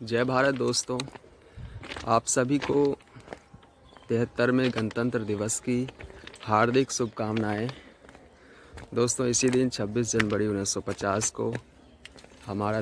जय भारत दोस्तों, आप सभी को 73वें गणतंत्र दिवस की हार्दिक शुभकामनाएं। दोस्तों, इसी दिन 26 जनवरी 1950 को हमारे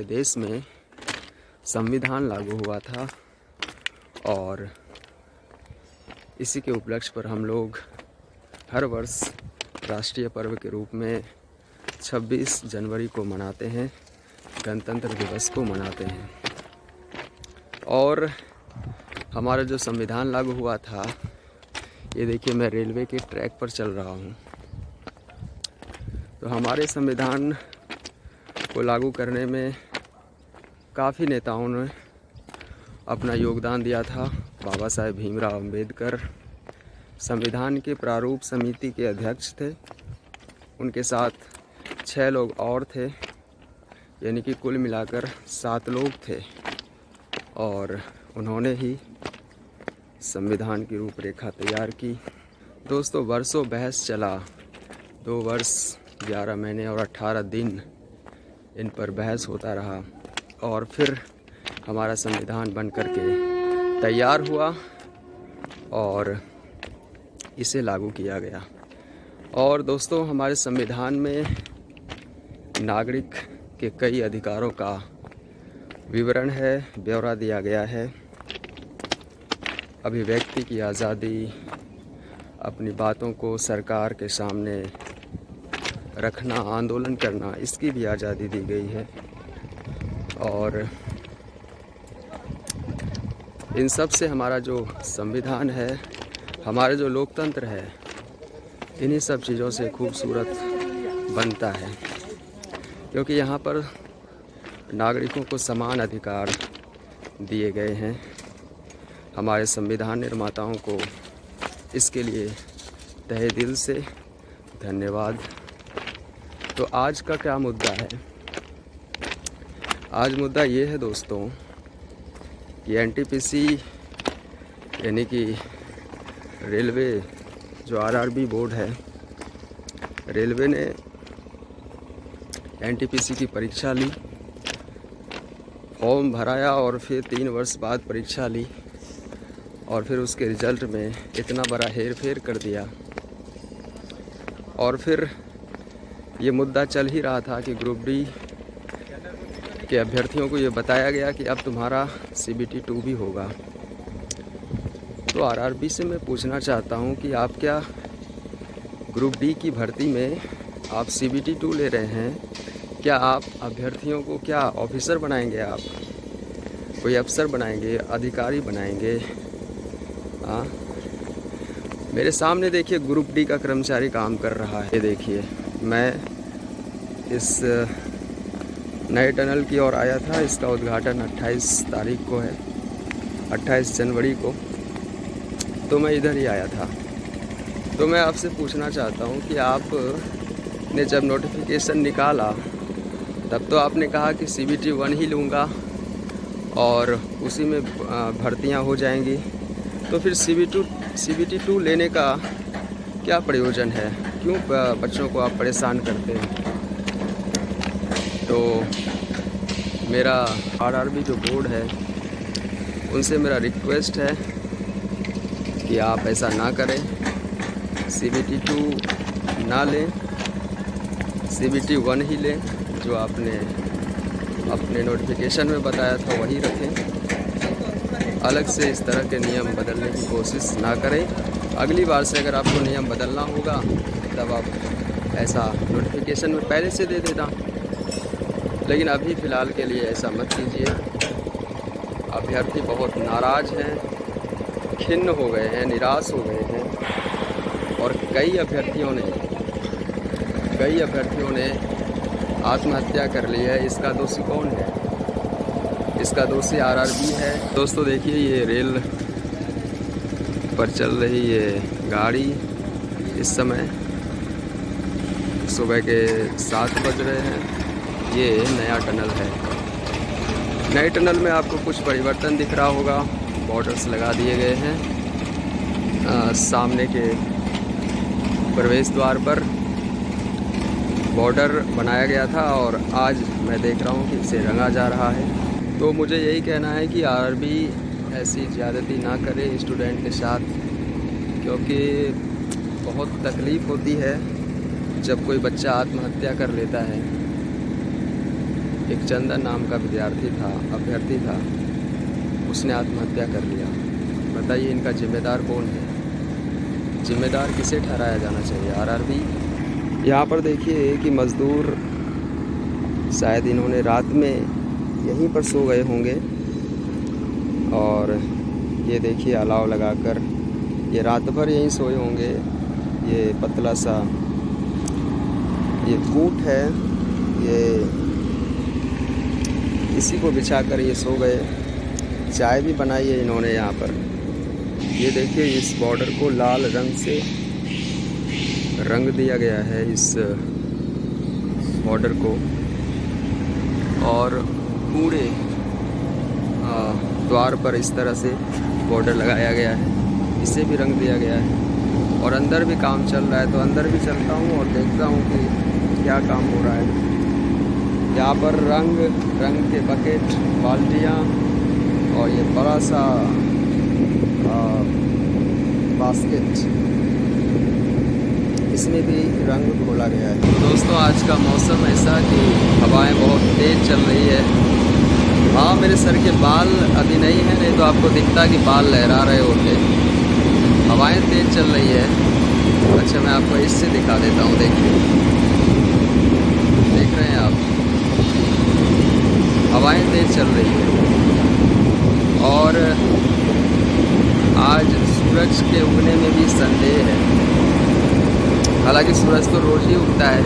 देश में संविधान लागू हुआ था और इसी के उपलक्ष्य पर हम लोग हर वर्ष राष्ट्रीय पर्व के रूप में 26 जनवरी को मनाते हैं, गणतंत्र दिवस को मनाते हैं। और हमारा जो संविधान लागू हुआ था, ये देखिए मैं रेलवे के ट्रैक पर चल रहा हूँ। तो हमारे संविधान को लागू करने में काफ़ी नेताओं ने अपना योगदान दिया था। बाबा साहेब भीमराव अंबेडकर संविधान के प्रारूप समिति के अध्यक्ष थे। उनके साथ 6 लोग और थे, यानी कि कुल मिलाकर 7 लोग थे और उन्होंने ही संविधान की रूपरेखा तैयार की। दोस्तों, वर्षों बहस चला, 2 वर्ष 11 महीने और 18 दिन इन पर बहस होता रहा और फिर हमारा संविधान बन कर के तैयार हुआ और इसे लागू किया गया। और दोस्तों, हमारे संविधान में नागरिक के कई अधिकारों का विवरण है, ब्यौरा दिया गया है। अभिव्यक्ति की आज़ादी, अपनी बातों को सरकार के सामने रखना, आंदोलन करना, इसकी भी आज़ादी दी गई है। और इन सब से हमारा जो संविधान है, हमारे जो लोकतंत्र है, इन्हीं सब चीज़ों से खूबसूरत बनता है, क्योंकि यहाँ पर नागरिकों को समान अधिकार दिए गए हैं। हमारे संविधान निर्माताओं को इसके लिए तहे दिल से धन्यवाद। तो आज का क्या मुद्दा है? आज मुद्दा ये है दोस्तों कि एनटीपीसी यानी कि रेलवे जो आरआरबी बोर्ड है, रेलवे ने एनटीपीसी की परीक्षा ली, फॉर्म भराया और फिर 3 वर्ष बाद परीक्षा ली और फिर उसके रिज़ल्ट में इतना बड़ा हेर फेर कर दिया। और फिर ये मुद्दा चल ही रहा था कि ग्रुप डी के अभ्यर्थियों को ये बताया गया कि अब तुम्हारा CBT 2 भी होगा। तो आरआरबी से मैं पूछना चाहता हूँ कि आप क्या ग्रुप डी की भर्ती में आप CBT 2 ले रहे हैं? क्या आप अभ्यर्थियों को क्या ऑफिसर बनाएंगे? आप कोई अफसर बनाएंगे, अधिकारी बनाएंगे? हाँ, मेरे सामने देखिए ग्रुप डी का कर्मचारी काम कर रहा है। ये देखिए, मैं इस नए टनल की ओर आया था। इसका उद्घाटन 28 तारीख को है, 28 जनवरी को। तो मैं इधर ही आया था। तो मैं आपसे पूछना चाहता हूँ कि आपने जब नोटिफिकेशन निकाला तब तो आपने कहा कि CBT 1 ही लूँगा और उसी में भर्तियाँ हो जाएंगी। तो फिर CBT 2 लेने का क्या प्रयोजन है? क्यों बच्चों को आप परेशान करते हैं? तो मेरा आरआरबी जो बोर्ड है, उनसे मेरा रिक्वेस्ट है कि आप ऐसा ना करें, CBT 2 ना लें, CBT 1 ही लें। जो आपने अपने नोटिफिकेशन में बताया था वही रखें। अलग से इस तरह के नियम बदलने की कोशिश ना करें। अगली बार से अगर आपको नियम बदलना होगा तब आप ऐसा नोटिफिकेशन में पहले से दे देना, लेकिन अभी फ़िलहाल के लिए ऐसा मत कीजिए। अभ्यर्थी बहुत नाराज़ हैं, खिन्न हो गए हैं, निराश हो गए हैं और कई अभ्यर्थियों ने आत्महत्या कर ली है। इसका दोषी कौन है? इसका दोषी आरआरबी है। दोस्तों देखिए, ये रेल पर चल रही ये गाड़ी इस समय सुबह के 7 बज रहे हैं। ये नया टनल है। नए टनल में आपको कुछ परिवर्तन दिख रहा होगा। बॉर्डर्स लगा दिए गए हैं सामने के प्रवेश द्वार पर। बॉर्डर बनाया गया था और आज मैं देख रहा हूँ कि इसे रंगा जा रहा है। तो मुझे यही कहना है कि आरआरबी ऐसी ज़्यादती ना करे स्टूडेंट के साथ, क्योंकि बहुत तकलीफ़ होती है जब कोई बच्चा आत्महत्या कर लेता है। एक चंदन नाम का अभ्यर्थी था, उसने आत्महत्या कर लिया। बताइए इनका जिम्मेदार कौन है? जिम्मेदार किसे ठहराया जाना चाहिए? आरआरबी। यहाँ पर देखिए कि मज़दूर शायद इन्होंने रात में यहीं पर सो गए होंगे और ये देखिए अलाव लगाकर ये रात भर यहीं सोए होंगे। ये पतला सा ये कूट है, ये इसी को बिछाकर ये सो गए। चाय भी बनाई है इन्होंने यहाँ पर। ये देखिए इस बॉर्डर को लाल रंग से रंग दिया गया है, इस बॉर्डर को, और पूरे द्वार पर इस तरह से बॉर्डर लगाया गया है, इसे भी रंग दिया गया है। और अंदर भी काम चल रहा है, तो अंदर भी चलता हूँ और देखता हूँ कि क्या काम हो रहा है। यहाँ पर रंग के बकेट, बाल्टियाँ और ये बड़ा सा बास्केट, इसमें भी रंग घोला गया है। तो दोस्तों आज का मौसम ऐसा कि हवाएं बहुत तेज़ चल रही है। हाँ, मेरे सर के बाल अभी नहीं है, नहीं तो आपको दिखता कि बाल लहरा रहे होते। हवाएं तेज़ चल रही है। अच्छा, मैं आपको इससे दिखा देता हूँ। देखिए, देख रहे हैं आप, हवाएं तेज़ चल रही है। और आज सूरज के उगने में भी संदेह है। हालांकि सूरज तो रोज़ ही उगता है,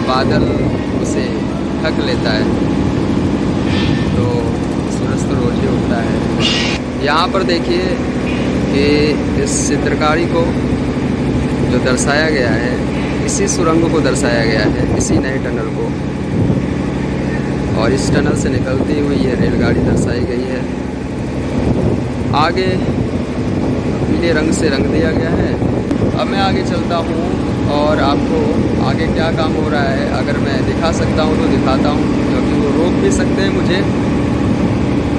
बादल उसे ढक लेता है, तो सूरज तो रोज़ ही उगता है। यहाँ पर देखिए कि इस चित्रकारी को जो दर्शाया गया है, इसी सुरंग को दर्शाया गया है, इसी नए टनल को, और इस टनल से निकलती हुई ये रेलगाड़ी दर्शाई गई है। आगे पीले रंग से रंग दिया गया है। अब मैं आगे चलता हूँ और आपको आगे क्या काम हो रहा है अगर मैं दिखा सकता हूँ तो दिखाता हूँ, क्योंकि वो रोक भी सकते हैं मुझे,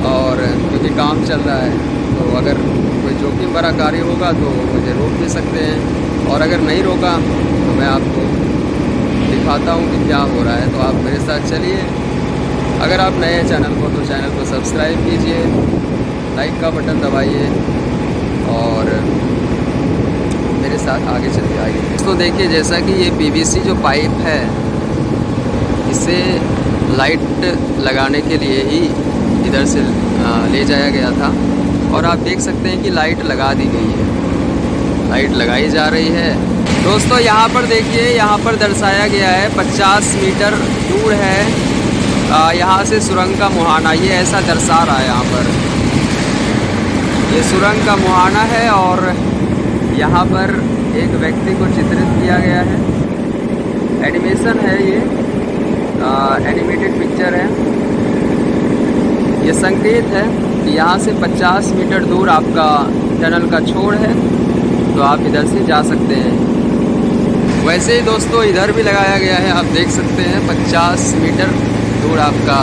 और क्योंकि काम चल रहा है, तो अगर कोई जोखिम भरा कार्य होगा तो मुझे रोक भी सकते हैं, और अगर नहीं रोका तो मैं आपको दिखाता हूँ कि क्या हो रहा है। तो आप मेरे साथ चलिए। अगर आप नए हैं चैनल को तो चैनल को सब्सक्राइब कीजिए, लाइक का बटन दबाइए और मेरे साथ आगे चलिए आगे। तो देखिए, जैसा कि ये पीवीसी जो पाइप है, इसे लाइट लगाने के लिए ही इधर से ले जाया गया था, और आप देख सकते हैं कि लाइट लगा दी गई है, लाइट लगाई जा रही है। दोस्तों यहाँ पर देखिए, यहाँ पर दर्शाया गया है 50 मीटर दूर है यहाँ से सुरंग का मुहाना, ये ऐसा दर्शा रहा है। यहाँ पर ये सुरंग का मुहाना है और यहाँ पर एक व्यक्ति को चित्रित किया गया है। एनिमेशन है ये, एनिमेटेड पिक्चर है। ये संकेत है कि यहाँ से 50 मीटर दूर आपका टनल का छोर है, तो आप इधर से जा सकते हैं। वैसे ही दोस्तों इधर भी लगाया गया है, आप देख सकते हैं 50 मीटर दूर आपका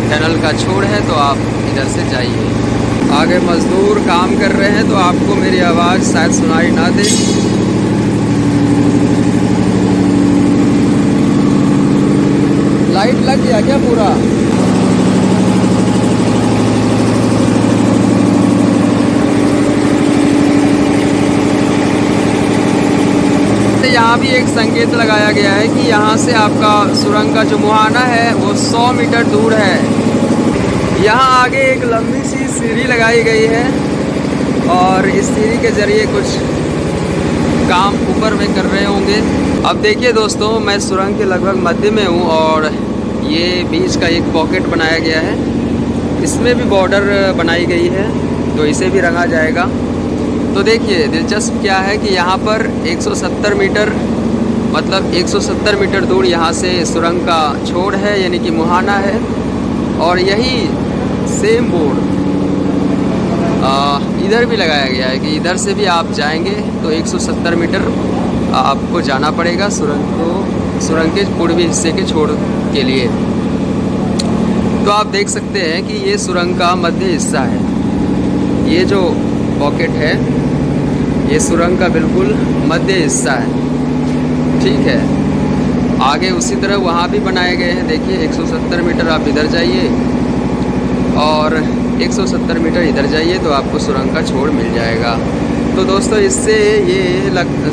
टनल का छोर है, तो आप इधर से जाइए। आगे मज़दूर काम कर रहे हैं, तो आपको मेरी आवाज़ शायद सुनाई ना दे। लाइट लग गया क्या पूरा? यहाँ भी एक संकेत लगाया गया है कि यहाँ से आपका सुरंग का जो मुहाना है वो 100 मीटर दूर है। यहाँ आगे एक लंबी सी सीढ़ी लगाई गई है और इस सीढ़ी के ज़रिए कुछ काम ऊपर में कर रहे होंगे। अब देखिए दोस्तों, मैं सुरंग के लगभग मध्य में हूँ और ये बीच का एक पॉकेट बनाया गया है, इसमें भी बॉर्डर बनाई गई है, तो इसे भी रंगा जाएगा। तो देखिए दिलचस्प क्या है कि यहाँ पर 170 मीटर मतलब 170 मीटर दूर यहाँ से सुरंग का छोर है, यानी कि मुहाना है, और यही सेम बोर्ड इधर भी लगाया गया है कि इधर से भी आप जाएंगे तो 170 मीटर आपको जाना पड़ेगा सुरंग को सुरंग के पूर्वी हिस्से के छोर के लिए। तो आप देख सकते हैं कि ये सुरंग का मध्य हिस्सा है। ये जो पॉकेट है ये सुरंग का बिल्कुल मध्य हिस्सा है, ठीक है। आगे उसी तरह वहाँ भी बनाए गए हैं। देखिए 170 मीटर आप इधर जाइए और 170 मीटर इधर जाइए तो आपको सुरंग का छोर मिल जाएगा। तो दोस्तों इससे ये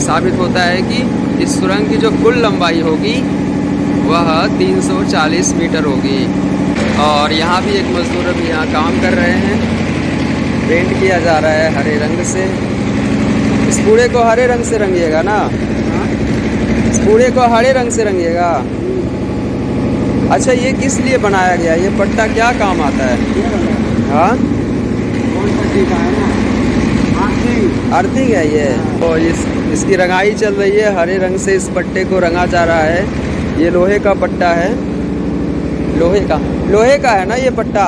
साबित होता है कि इस सुरंग की जो कुल लंबाई होगी वह 340 मीटर होगी। और यहाँ भी एक मजदूर अभी यहाँ काम कर रहे हैं, पेंट किया जा रहा है हरे रंग से। इस कूड़े को हरे रंग से रंगिएगा ना, इस कूड़े को हरे रंग से रंगिएगा। अच्छा ये किस लिए बनाया गया, ये पट्टा क्या काम आता है? हाँ अर्थिंग है ये। तो इसकी रंगाई चल रही है, हरे रंग से इस पट्टे को रंगा जा रहा है। ये लोहे का पट्टा है, लोहे का है ना ये पट्टा,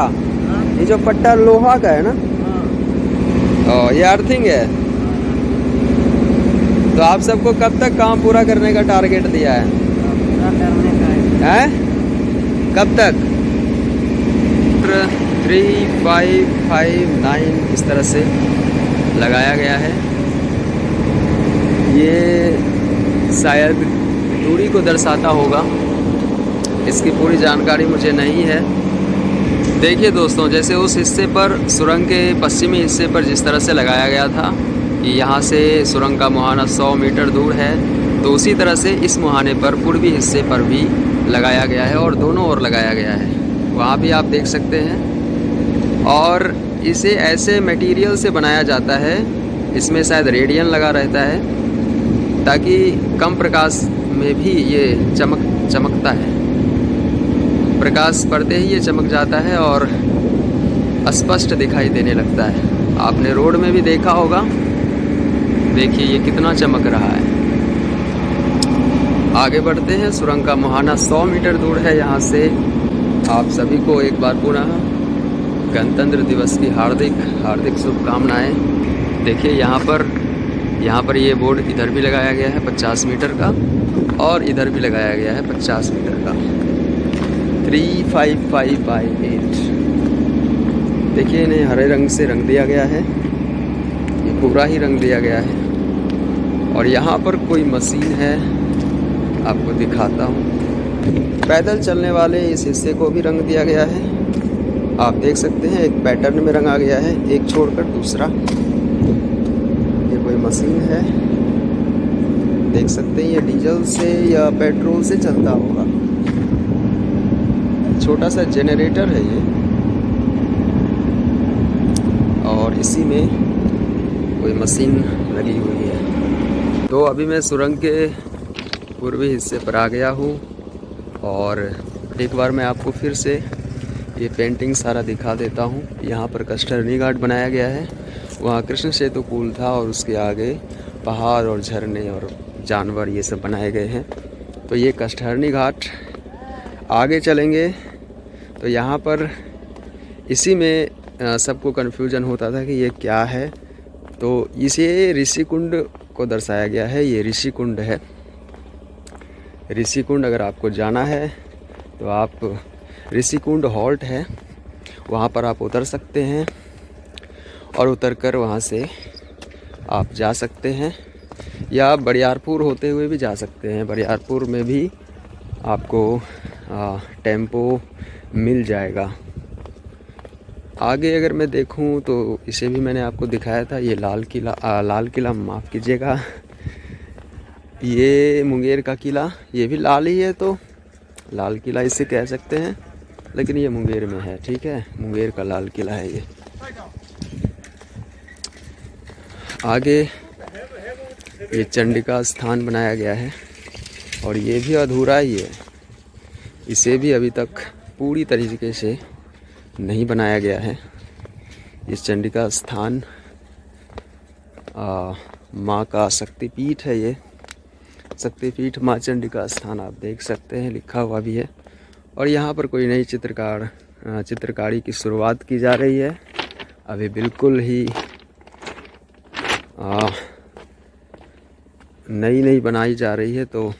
ये जो पट्टा लोहा का है ना। और ये अर्थिंग है। तो आप सबको कब तक काम पूरा करने का टारगेट दिया है? हैं? कब तक? 3, 5, 5, 9 इस तरह से लगाया गया है। ये शायद दूरी को दर्शाता होगा, इसकी पूरी जानकारी मुझे नहीं है। देखिए दोस्तों, जैसे उस हिस्से पर सुरंग के पश्चिमी हिस्से पर जिस तरह से लगाया गया था कि यहाँ से सुरंग का मुहाना 100 मीटर दूर है, तो उसी तरह से इस मुहाने पर पूर्वी हिस्से पर भी लगाया गया है और दोनों ओर लगाया गया है। वहाँ भी आप देख सकते हैं। और इसे ऐसे मटेरियल से बनाया जाता है, इसमें शायद रेडियन लगा रहता है ताकि कम प्रकाश में भी ये चमकता है। प्रकाश पड़ते ही ये चमक जाता है और स्पष्ट दिखाई देने लगता है। आपने रोड में भी देखा होगा, देखिए ये कितना चमक रहा है। आगे बढ़ते हैं। सुरंग का मुहाना 100 मीटर दूर है यहाँ से। आप सभी को एक बार पुनः गणतंत्र दिवस की हार्दिक शुभकामनाएं। देखिए यहाँ पर ये बोर्ड इधर भी लगाया गया है 50 मीटर का और इधर भी लगाया गया है 50 मीटर का। 355/8। देखिए इन्हें हरे रंग से रंग दिया गया है, ये पूरा ही रंग दिया गया है। और यहाँ पर कोई मशीन है, आपको दिखाता हूँ। पैदल चलने वाले इस हिस्से को भी रंग दिया गया है। आप देख सकते हैं एक पैटर्न में रंगा गया है, एक छोड़कर दूसरा। ये कोई मशीन है, देख सकते हैं। ये डीजल से या पेट्रोल से चलता होगा। छोटा सा जनरेटर है ये, और इसी में कोई मशीन लगी हुई है। तो अभी मैं सुरंग के पूर्वी हिस्से पर आ गया हूँ और एक बार मैं आपको फिर से ये पेंटिंग सारा दिखा देता हूँ। यहाँ पर कष्टहरणी घाट बनाया गया है, वहाँ कृष्ण सेतु पुल था और उसके आगे पहाड़ और झरने और जानवर ये सब बनाए गए हैं। तो ये कष्टहरणी घाट। आगे चलेंगे तो यहाँ पर इसी में सबको कन्फ्यूजन होता था कि ये क्या है, तो इसे ऋषिकुंड को दर्शाया गया है। ये ऋषिकुंड है। ऋषिकुंड अगर आपको जाना है तो आप ऋषिकुंड हॉल्ट है, वहाँ पर आप उतर सकते हैं और उतरकर वहाँ से आप जा सकते हैं, या बरियारपुर होते हुए भी जा सकते हैं। बरियारपुर में भी आपको टेम्पो मिल जाएगा। आगे अगर मैं देखूं तो इसे भी मैंने आपको दिखाया था। ये लाल किला माफ़ कीजिएगा, ये मुंगेर का किला, ये भी लाल ही है, तो लाल किला इसे कह सकते हैं, लेकिन ये मुंगेर में है, ठीक है। मुंगेर का लाल किला है ये। आगे ये चंडिका स्थान बनाया गया है और ये भी अधूरा ही है, इसे भी अभी तक पूरी तरीके से नहीं बनाया गया है। इस चंडिका स्थान माँ का शक्तिपीठ है। ये शक्तिपीठ माँ चंडिका स्थान आप देख सकते हैं, लिखा हुआ भी है। और यहाँ पर कोई नई चित्रकारी की शुरुआत की जा रही है। अभी बिल्कुल ही नई बनाई जा रही है। तो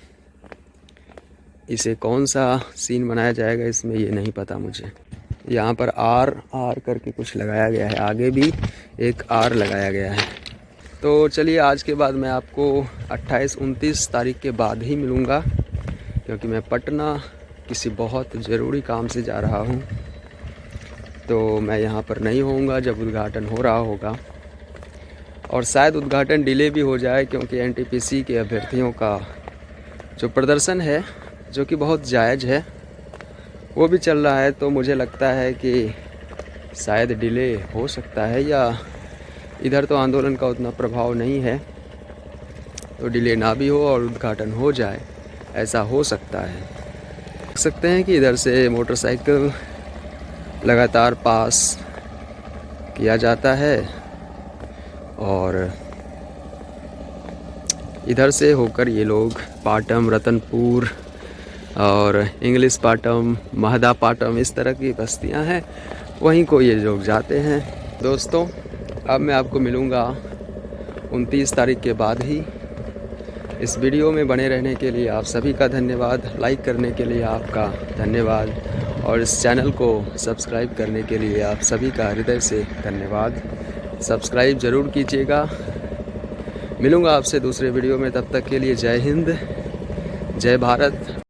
इसे कौन सा सीन बनाया जाएगा इसमें ये नहीं पता मुझे। यहाँ पर आर करके कुछ लगाया गया है, आगे भी एक आर लगाया गया है। तो चलिए आज के बाद मैं आपको 28-29 तारीख के बाद ही मिलूँगा, क्योंकि मैं पटना किसी बहुत ज़रूरी काम से जा रहा हूँ। तो मैं यहाँ पर नहीं होऊंगा जब उद्घाटन हो रहा होगा, और शायद उद्घाटन डिले भी हो जाए, क्योंकि एनटीपीसी के अभ्यर्थियों का जो प्रदर्शन है जो कि बहुत जायज़ है वो भी चल रहा है। तो मुझे लगता है कि शायद डिले हो सकता है, या इधर तो आंदोलन का उतना प्रभाव नहीं है तो डिले ना भी हो और उद्घाटन हो जाए, ऐसा हो सकता है। देख सकते हैं कि इधर से मोटरसाइकिल लगातार पास किया जाता है और इधर से होकर ये लोग पाटम, रतनपुर और इंग्लिश पाटम, महदा पाटम, इस तरह की बस्तियां हैं, वहीं को ये लोग जाते हैं। दोस्तों अब मैं आपको मिलूँगा 29 तारीख के बाद ही। इस वीडियो में बने रहने के लिए आप सभी का धन्यवाद, लाइक करने के लिए आपका धन्यवाद, और इस चैनल को सब्सक्राइब करने के लिए आप सभी का हृदय से धन्यवाद। सब्सक्राइब ज़रूर कीजिएगा। मिलूँगा आपसे दूसरे वीडियो में, तब तक के लिए जय हिंद, जय भारत।